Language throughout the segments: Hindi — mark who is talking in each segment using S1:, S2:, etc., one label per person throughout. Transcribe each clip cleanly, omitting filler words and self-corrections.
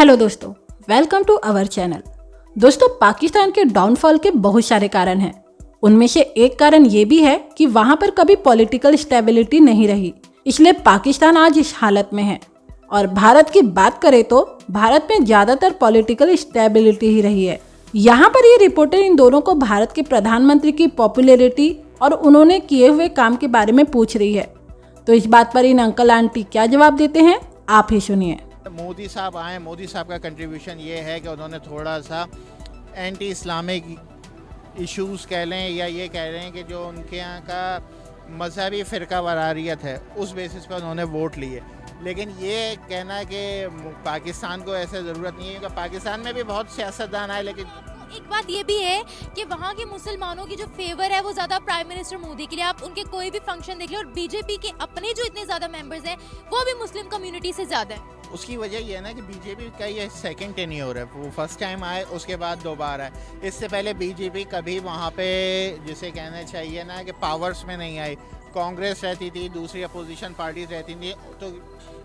S1: हेलो दोस्तों, वेलकम टू अवर चैनल। दोस्तों, पाकिस्तान के डाउनफॉल के बहुत सारे कारण हैं। उनमें से एक कारण ये भी है कि वहाँ पर कभी पॉलिटिकल स्टेबिलिटी नहीं रही, इसलिए पाकिस्तान आज इस हालत में है। और भारत की बात करें तो भारत में ज़्यादातर पॉलिटिकल स्टेबिलिटी ही रही है। यहाँ पर ये रिपोर्टर इन दोनों को भारत के प्रधानमंत्री की पॉपुलैरिटी और उन्होंने किए हुए काम के बारे में पूछ रही है। तो इस बात पर इन अंकल आंटी क्या जवाब देते हैं, आप ही सुनिए।
S2: मोदी साहब आए, मोदी साहब का कंट्रीब्यूशन ये है कि उन्होंने थोड़ा सा एंटी इस्लामिक इश्यूज़ कह लें या ये कह रहे हैं कि जो उनके यहाँ का मजहबी फ़िरका वरारियत है उस बेसिस पर उन्होंने वोट लिए। लेकिन ये कहना कि पाकिस्तान को ऐसे ज़रूरत नहीं है, क्योंकि पाकिस्तान में भी बहुत सियासतदान आए, लेकिन
S3: एक बात ये भी है कि वहाँ के मुसलमानों की जो फेवर है वो ज्यादा प्राइम मिनिस्टर मोदी के लिए। आप उनके कोई भी फंक्शन देख लें, और बीजेपी के अपने जो इतने ज्यादा मेंबर्स हैं वो भी मुस्लिम कम्युनिटी से ज्यादा है।
S2: उसकी वजह ये है ना कि बीजेपी का ये सेकंड टेन्योर है। वो फर्स्ट टाइम आए, उसके बाद दोबारा आए। इससे पहले बीजेपी कभी वहाँ पे जिसे कहना चाहिए ना कि पावर्स में नहीं आई। कांग्रेस रहती थी, दूसरी अपोजिशन पार्टीज रहती थी। तो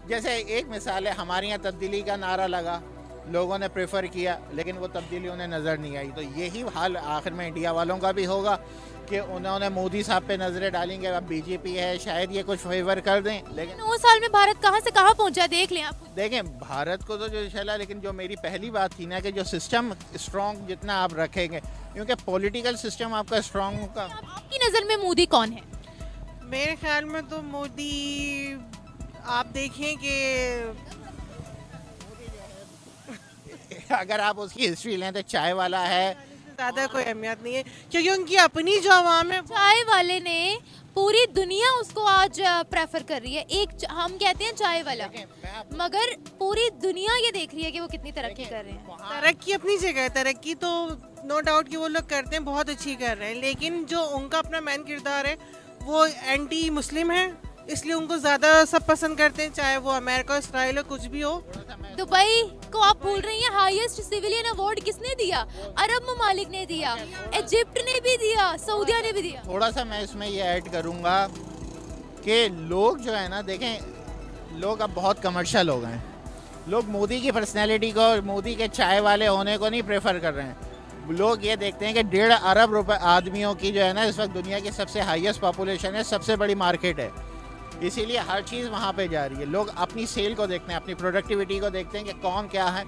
S2: जैसे एक मिसाल है, हमारे यहाँ तब्दीली का नारा लगा, लोगों ने प्रेफर किया, लेकिन वो तब्दीली उन्हें नज़र नहीं आई। तो यही हाल आखिर में इंडिया वालों का भी होगा कि उन्होंने मोदी साहब पे नज़रें डालेंगे। अब बीजेपी है, शायद ये कुछ फेवर कर दें, लेकिन
S3: 9 साल में भारत कहाँ से कहाँ पहुँचा देख लें आप।
S2: देखें भारत को तो जो चला, लेकिन जो मेरी पहली बात थी ना कि जो सिस्टम स्ट्रॉन्ग जितना आप रखेंगे, क्योंकि पॉलिटिकल सिस्टम आपका स्ट्रॉन्ग होगा।
S3: आपकी नज़र में मोदी कौन है?
S4: मेरे ख्याल में तो मोदी, आप देखें कि
S2: अगर आप उसकी हिस्ट्री लें तो चाय वाला है,
S4: ज़्यादा कोई अहमियत नहीं है, क्योंकि उनकी अपनी जो आवाम है
S3: चाय वाले ने पूरी दुनिया उसको आज प्रेफर कर रही है। एक हम कहते हैं चाय वाला, मगर पूरी दुनिया ये देख रही है कि वो कितनी तरक्की कर रहे हैं।
S4: तरक्की अपनी जगह है। तरक्की तो नो डाउट कि वो लोग करते हैं, बहुत अच्छी कर रहे हैं, लेकिन जो उनका अपना मेन किरदार है वो एंटी मुस्लिम है, इसलिए उनको ज़्यादा सब पसंद करते हैं, चाहे वो अमेरिका, इसराइल हो, कुछ भी हो।
S3: दुबई को आप भूल रही हैं, हाईएस्ट सिविलियन अवार्ड किसने दिया? अरब ममालिक ने दिया, इजिप्ट ने भी दिया, सऊदिया ने भी दिया।
S2: थोड़ा सा मैं इसमें ये ऐड करूँगा कि लोग जो है ना, देखें लोग अब बहुत कमर्शियल हो गए हैं। लोग मोदी की पर्सनैलिटी को, मोदी के चाय वाले होने को नहीं प्रेफर कर रहे हैं। लोग ये देखते हैं कि 1.5 अरब रुपए आदमियों की जो है ना इस वक्त दुनिया की सबसे हाईएस्ट पॉपुलेशन है, सबसे बड़ी मार्केट है, इसीलिए हर चीज़ वहाँ पे जा रही है। लोग अपनी सेल को देखते हैं, अपनी प्रोडक्टिविटी को देखते हैं कि कौन क्या है।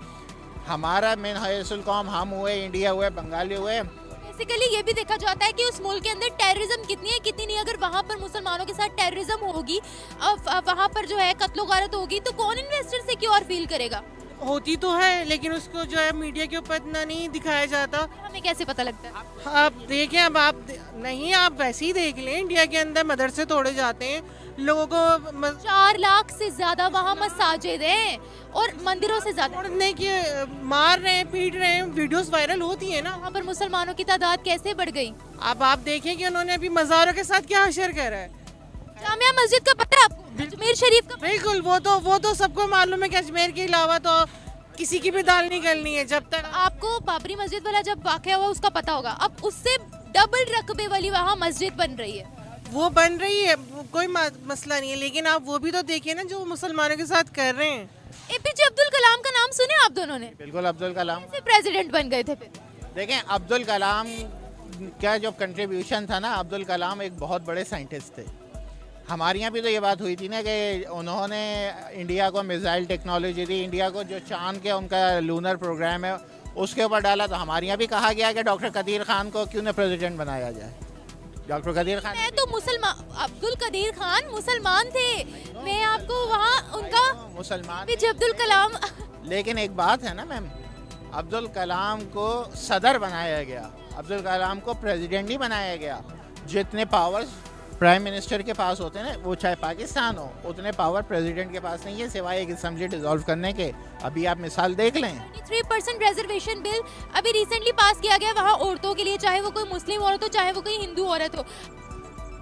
S2: हमारा मेन हाईएस्ट कौम हम हुए, इंडिया हुए, बंगाली हुए।
S3: बेसिकली ये भी देखा जाता है कि उस मुल्क के अंदर टेररिज्म कितनी है कितनी नहीं। अगर वहाँ पर मुसलमानों के साथ टेररिज्म होगी, वहाँ पर जो है कत्लो गारत होगी, तो कौन इन्वेस्टर सिक्योर फील करेगा?
S4: होती तो है, लेकिन उसको जो है मीडिया के ऊपर इतना नहीं दिखाया जाता।
S3: हमें कैसे पता लगता है?
S4: आप देखें, अब आप नहीं, आप वैसे ही देख लें, इंडिया के अंदर मदरसे तोड़े जाते हैं, लोगों को
S3: 4 लाख से ज्यादा वहाँ मसाजिद हैं और मंदिरों से ज्यादा
S4: तोड़ने के मार रहे हैं, पीट रहे हैं, वीडियोस वायरल होती है ना।
S3: वहाँ पर मुसलमानों की तादाद कैसे बढ़ गई?
S4: अब आप देखें कि उन्होंने अभी मज़ारों के साथ क्या हशर करा है।
S3: जामिया मस्जिद का पता है आपको? अजमेर शरीफ का?
S4: बिल्कुल, वो तो सबको मालूम है कि अजमेर के अलावा तो किसी की भी दाल नहीं गलनी है। जब तक
S3: आपको बाबरी मस्जिद वाला जब वाकया हुआ उसका पता होगा, अब उससे डबल रकबे वाली वहाँ मस्जिद बन रही है।
S4: वो बन रही है, कोई मसला नहीं है, लेकिन आप वो भी तो देखिए ना जो मुसलमानों के साथ कर रहे हैं।
S3: एपीजे अब्दुल कलाम का नाम सुने आप दोनों ने?
S2: बिल्कुल, अब्दुल कलाम
S3: कैसे प्रेसिडेंट बन गए थे फिर?
S2: देखें अब्दुल कलाम का जो कंट्रीब्यूशन था ना, अब्दुल कलाम एक बहुत बड़े साइंटिस्ट थे। हमारे यहाँ भी तो ये बात हुई थी ना कि उन्होंने इंडिया को मिसाइल टेक्नोलॉजी दी, इंडिया को जो चांद के उनका लूनर प्रोग्राम है उसके ऊपर डाला। तो हमारे यहाँ भी कहा गया कि डॉक्टर कदीर खान को क्यों ना प्रेसिडेंट बनाया जाए। डॉक्टर कदीर खान,
S3: मैं तो मुसलमान, अब्दुल कदीर खान मुसलमान थे, मैं आपको वहाँ उनका
S2: मुसलमान
S3: एपीजे अब्दुल कलाम।
S2: लेकिन एक बात है ना मैम, अब्दुल कलाम को सदर बनाया गया, अब्दुल कलाम को प्रेसिडेंट नहीं बनाया गया। जितने पावर्स प्राइम मिनिस्टर के पास होते हैं ना, वो चाहे पाकिस्तान हो, उतने पावर प्रेसिडेंट के पास नहीं है, सिवाय एक असेंबली डिसॉल्व करने के। अभी आप मिसाल देख लें,
S3: 3% रिजर्वेशन बिल अभी रिसेंटली पास किया गया वहाँ औरतों के लिए, चाहे वो कोई मुस्लिम औरत हो, चाहे वो कोई हिंदू औरत हो।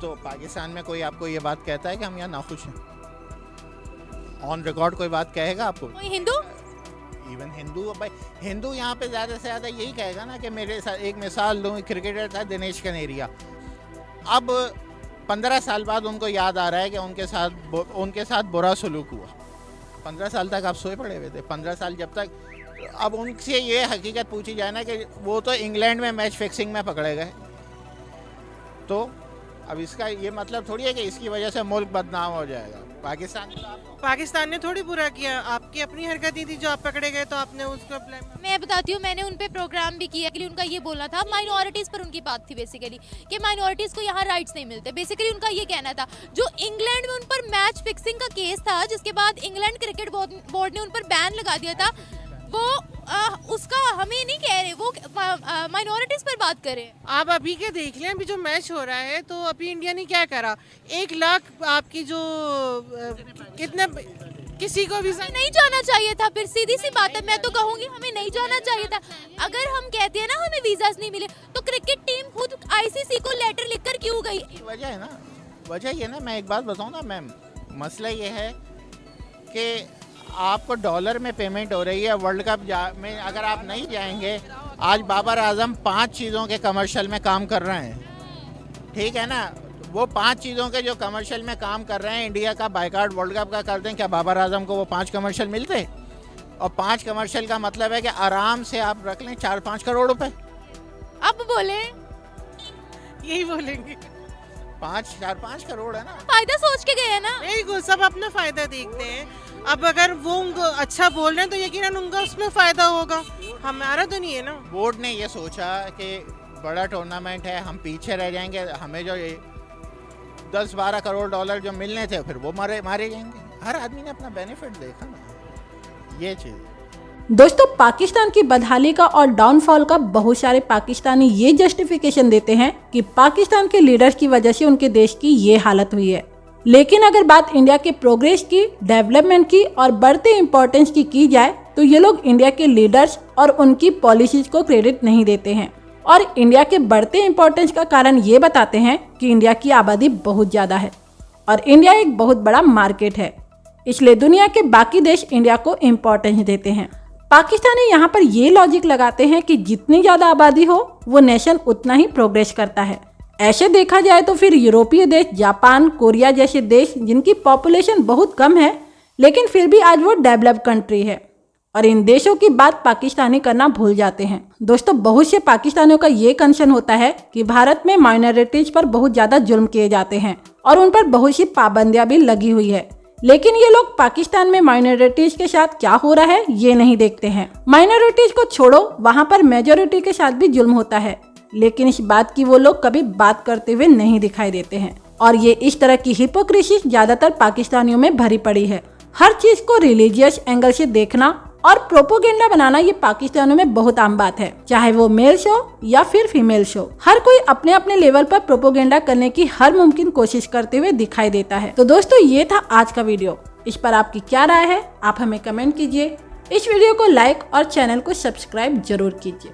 S2: तो पाकिस्तान में कोई आपको ये बात कहता है कि हम यहाँ नाखुश हैं? ऑन रिकॉर्ड कोई बात कहेगा आपको?
S3: कोई हिंदू,
S2: इवन हिंदू, भाई हिंदू यहाँ पे ज़्यादा से ज़्यादा यही कहेगा ना कि मेरे साथ, एक मिसाल दूँ, क्रिकेटर था दिनेश कनेरिया, अब 15 साल बाद उनको याद आ रहा है कि उनके साथ बुरा सलूक हुआ। 15 साल तक आप सोए पड़े हुए थे। 15 साल जब तक अब उनसे ये हकीकत पूछी जाए ना कि वो तो इंग्लैंड में मैच फिक्सिंग में पकड़े गए, तो अब इसका ये मतलब थोड़ी है कि इसकी वजह से मुल्क बदनाम हो जाएगा।
S4: पाकिस्तान ने थोड़ी बुरा किया, आपकी अपनी हरकत ही थी जो आप पकड़े गए, तो आपने उसको
S3: मैं बताती हूँ, मैंने उन पे प्रोग्राम भी किया कि उनका ये बोलना था, माइनॉरिटीज पर उनकी बात थी बेसिकली कि माइनॉरिटीज को यहाँ राइट्स नहीं मिलते। बेसिकली उनका ये कहना था, जो इंग्लैंड में उन पर मैच फिक्सिंग का केस था, जिसके बाद इंग्लैंड क्रिकेट बोर्ड ने उन पर बैन लगा दिया था, वो उसका हमें नहीं कह रहे, वो माइनॉरिटीज पर बात करें।
S4: आप अभी के देख लें, अभी जो मैच हो रहा है, तो अभी इंडिया ने क्या करा, 1 लाख आपकी जो कितने किसी को भी
S3: नहीं जाना चाहिए था। फिर सीधी सी बात है, मैं तो कहूंगी हमें नहीं जाना चाहिए था। अगर हम कहते हैं ना हमें वीजास नहीं मिले, तो क्रिकेट टीम खुद आईसीसी को लेटर लिखकर क्यों गई?
S2: वजह है ना, वजह ये ना, मैं एक बात बताऊं ना मैम, मसला ये है कि आपको डॉलर में पेमेंट हो रही है। वर्ल्ड कप में अगर आप नहीं जाएंगे, आज बाबर आजम 5 चीज़ों के कमर्शियल में काम कर रहे हैं, ठीक है ना, वो 5 चीज़ों के जो कमर्शियल में काम कर रहे हैं, इंडिया का बाइकाट वर्ल्ड कप का कर दें, क्या बाबर आजम को वो 5 कमर्शियल मिलते? और 5 कमर्शियल का मतलब है कि आराम से आप रख लें 4-5 करोड़ रुपए।
S3: अब बोले,
S4: यही बोलेंगे,
S2: 4-5 करोड़ है ना।
S3: फायदा सोच के गए हैं ना।
S4: नहीं, सब अपना फायदा देखते हैं। अब अगर वो उनको अच्छा बोल रहे हैं तो यकीनन उनका उसमें फायदा होगा, हमारा तो नहीं है ना।
S2: बोर्ड ने ये सोचा कि बड़ा टूर्नामेंट है, हम पीछे रह जाएंगे, हमें जो 10-12 करोड़ डॉलर जो मिलने थे फिर वो मारे जाएंगे। हर आदमी ने अपना बेनिफिट देखा ना, ये चीज़।
S1: दोस्तों, पाकिस्तान की बदहाली का और डाउनफॉल का बहुत सारे पाकिस्तानी ये जस्टिफिकेशन देते हैं कि पाकिस्तान के लीडर्स की वजह से उनके देश की ये हालत हुई है। लेकिन अगर बात इंडिया के प्रोग्रेस की, डेवलपमेंट की और बढ़ते इम्पोर्टेंस की जाए, तो ये लोग इंडिया के लीडर्स और उनकी पॉलिसीज को क्रेडिट नहीं देते हैं और इंडिया के बढ़ते इम्पोर्टेंस का कारण ये बताते हैं कि इंडिया की आबादी बहुत ज़्यादा है और इंडिया एक बहुत बड़ा मार्केट है, इसलिए दुनिया के बाकी देश इंडिया को इम्पोर्टेंस देते हैं। पाकिस्तानी यहाँ पर ये लॉजिक लगाते हैं कि जितनी ज़्यादा आबादी हो वो नेशन उतना ही प्रोग्रेस करता है। ऐसे देखा जाए तो फिर यूरोपीय देश, जापान, कोरिया जैसे देश जिनकी पॉपुलेशन बहुत कम है लेकिन फिर भी आज वो डेवलप कंट्री है और इन देशों की बात पाकिस्तानी करना भूल जाते हैं। दोस्तों, बहुत से पाकिस्तानियों का ये कंसर्न होता है कि भारत में माइनॉरिटीज पर बहुत ज़्यादा जुल्म किए जाते हैं और उन पर बहुत सी पाबंदियां भी लगी हुई है, लेकिन ये लोग पाकिस्तान में माइनॉरिटीज के साथ क्या हो रहा है ये नहीं देखते हैं। माइनॉरिटीज को छोड़ो, वहाँ पर मेजोरिटी के साथ भी जुल्म होता है, लेकिन इस बात की वो लोग कभी बात करते हुए नहीं दिखाई देते हैं और ये इस तरह की हिपोक्रेसी ज्यादातर पाकिस्तानियों में भरी पड़ी है। हर चीज को रिलीजियस एंगल से देखना और प्रोपोगेंडा बनाना ये पाकिस्तानियों में बहुत आम बात है, चाहे वो मेल शो या फिर फीमेल शो। हर कोई अपने अपने लेवल पर प्रोपोगेंडा करने की हर मुमकिन कोशिश करते हुए दिखाई देता है। तो दोस्तों, ये था आज का वीडियो। इस पर आपकी क्या राय है, आप हमें कमेंट कीजिए। इस वीडियो को लाइक और चैनल को सब्सक्राइब जरूर कीजिए।